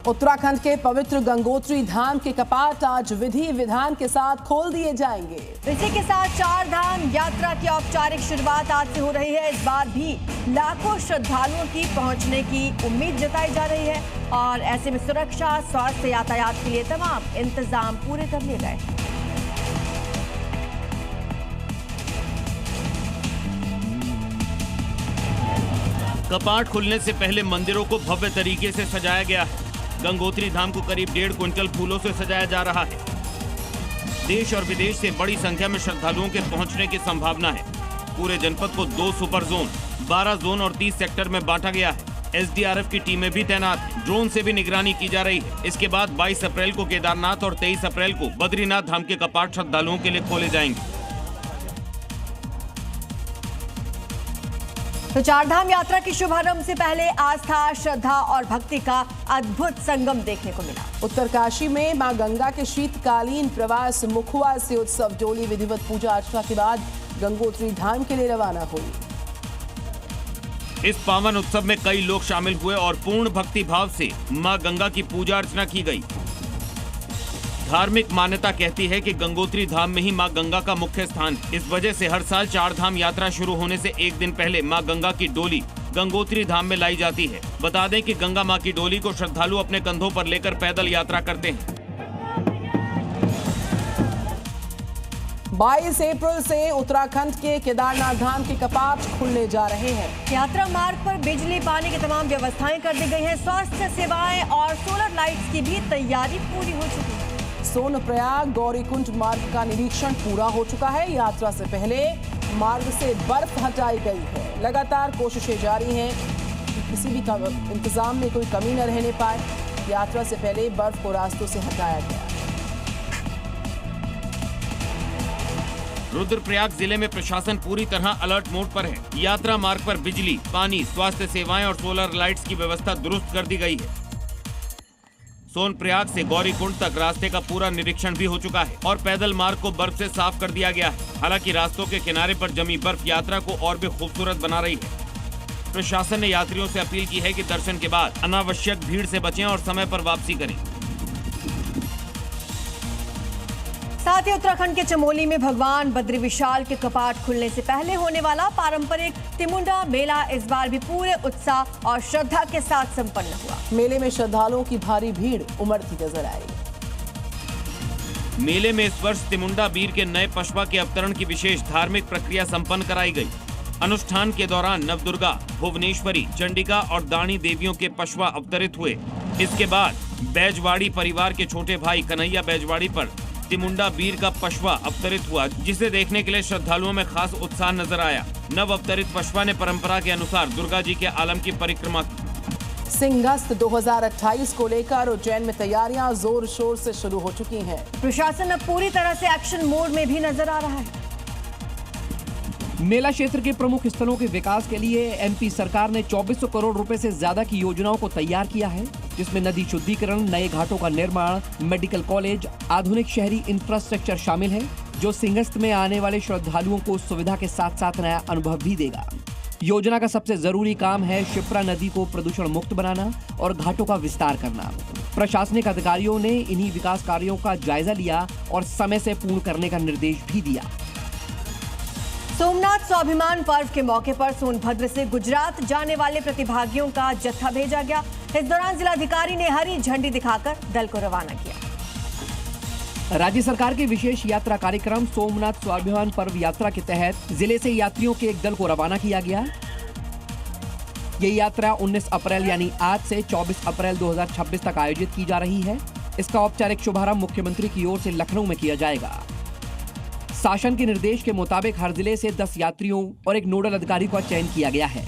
उत्तराखंड के पवित्र गंगोत्री धाम के कपाट आज विधि विधान के साथ खोल दिए जाएंगे। इसी के साथ चार धाम यात्रा की औपचारिक शुरुआत आज से हो रही है। इस बार भी लाखों श्रद्धालुओं की पहुंचने की उम्मीद जताई जा रही है और ऐसे में सुरक्षा, स्वास्थ्य, यातायात के लिए तमाम इंतजाम पूरे कर लिए गए हैं। कपाट खुलने से पहले मंदिरों को भव्य तरीके से सजाया गया है। गंगोत्री धाम को करीब 1.5 क्विंटल फूलों से सजाया जा रहा है। देश और विदेश से बड़ी संख्या में श्रद्धालुओं के पहुंचने की संभावना है। पूरे जनपद को 2 सुपर जोन, 12 जोन और 30 सेक्टर में बांटा गया है। SDRF की टीमें भी तैनात हैं। ड्रोन से भी निगरानी की जा रही है। इसके बाद 22 अप्रैल को केदारनाथ और 23 अप्रैल को बद्रीनाथ धाम के कपाट श्रद्धालुओं के लिए खोले जाएंगे। तो चारधाम यात्रा के शुभारंभ से पहले आस्था, श्रद्धा और भक्ति का अद्भुत संगम देखने को मिला। उत्तरकाशी में मां गंगा के शीतकालीन प्रवास मुखुआ से उत्सव डोली विधिवत पूजा अर्चना के बाद गंगोत्री धाम के लिए रवाना हुई। इस पावन उत्सव में कई लोग शामिल हुए और पूर्ण भक्ति भाव से मां गंगा की पूजा अर्चना की गई। धार्मिक मान्यता कहती है कि गंगोत्री धाम में ही मां गंगा का मुख्य स्थान है। इस वजह से हर साल चार धाम यात्रा शुरू होने से एक दिन पहले मां गंगा की डोली गंगोत्री धाम में लाई जाती है। बता दें कि गंगा मां की डोली को श्रद्धालु अपने कंधों पर लेकर पैदल यात्रा करते हैं। 22 अप्रैल से उत्तराखंड के केदारनाथ धाम के कपाट खुलने जा रहे हैं। यात्रा मार्ग पर बिजली, पानी की तमाम व्यवस्थाएं कर दी गई हैं। स्वास्थ्य सेवाएं और सोलर लाइट्स की भी तैयारी पूरी हो चुकी है। सोनप्रयाग गौरीकुंड मार्ग का निरीक्षण पूरा हो चुका है। यात्रा से पहले मार्ग से बर्फ हटाई गई है। लगातार कोशिशें जारी हैं कि किसी भी इंतजाम में कोई कमी न रहने पाए। यात्रा से पहले बर्फ को रास्तों से हटाया गया। रुद्रप्रयाग जिले में प्रशासन पूरी तरह अलर्ट मोड पर है। यात्रा मार्ग पर बिजली, पानी, स्वास्थ्य सेवाएं और सोलर लाइट्स की व्यवस्था दुरुस्त कर दी गई है। सोनप्रयाग से गौरीकुंड तक रास्ते का पूरा निरीक्षण भी हो चुका है और पैदल मार्ग को बर्फ से साफ कर दिया गया है। हालांकि रास्तों के किनारे पर जमी बर्फ यात्रा को और भी खूबसूरत बना रही है। प्रशासन ने यात्रियों से अपील की है कि दर्शन के बाद अनावश्यक भीड़ से बचें और समय पर वापसी करें। साथ ही उत्तराखंड के चमोली में भगवान बद्री विशाल के कपाट खुलने से पहले होने वाला पारंपरिक तिमुंडा मेला इस बार भी पूरे उत्साह और श्रद्धा के साथ संपन्न हुआ। मेले में श्रद्धालुओं की भारी भीड़ उमड़ती नजर आई। मेले में इस वर्ष तिमुंडा बीर के नए पशवा के अवतरण की विशेष धार्मिक प्रक्रिया संपन्न कराई गई। अनुष्ठान के दौरान नवदुर्गा, भुवनेश्वरी, चंडिका और दानी देवियों के पशवा अवतरित हुए। इसके बाद बैजवाड़ी परिवार के छोटे भाई कन्हैया बैजवाड़ी पर तिमुंडा बीर का पशवा अवतरित हुआ, जिसे देखने के लिए श्रद्धालुओं में खास उत्साह नजर आया। नव अवतरित पशवा ने परंपरा के अनुसार दुर्गा जी के आलम की परिक्रमा की। सिंहस्थ 2028 को लेकर उज्जैन में तैयारियां जोर शोर से शुरू हो चुकी हैं। प्रशासन अब पूरी तरह से एक्शन मोड में भी नजर आ रहा है। मेला क्षेत्र के प्रमुख स्थलों के विकास के लिए MP सरकार ने 2400 करोड़ रुपए से ज्यादा की योजनाओं को तैयार किया है, जिसमें नदी शुद्धिकरण, नए घाटों का निर्माण, मेडिकल कॉलेज, आधुनिक शहरी इंफ्रास्ट्रक्चर शामिल है, जो सिंहस्थ में आने वाले श्रद्धालुओं को सुविधा के साथ साथ नया अनुभव भी देगा। योजना का सबसे जरूरी काम है शिप्रा नदी को प्रदूषण मुक्त बनाना और घाटों का विस्तार करना। प्रशासनिक अधिकारियों ने इन्हीं विकास कार्यों का जायजा लिया और समय से पूर्ण करने का निर्देश भी दिया। सोमनाथ स्वाभिमान पर्व के मौके पर सोनभद्र से गुजरात जाने वाले प्रतिभागियों का जत्था भेजा गया। इस दौरान जिलाधिकारी ने हरी झंडी दिखाकर दल को रवाना किया। राज्य सरकार के विशेष यात्रा कार्यक्रम सोमनाथ स्वाभिमान पर्व यात्रा के तहत जिले से यात्रियों के एक दल को रवाना किया गया। ये यात्रा 19 अप्रैल यानी आज से 24 अप्रैल 2026 तक आयोजित की जा रही है। इसका औपचारिक शुभारंभ मुख्यमंत्री की ओर से लखनऊ में किया जाएगा। शासन के निर्देश के मुताबिक हर जिले से 10 यात्रियों और एक नोडल अधिकारी का चयन किया गया है।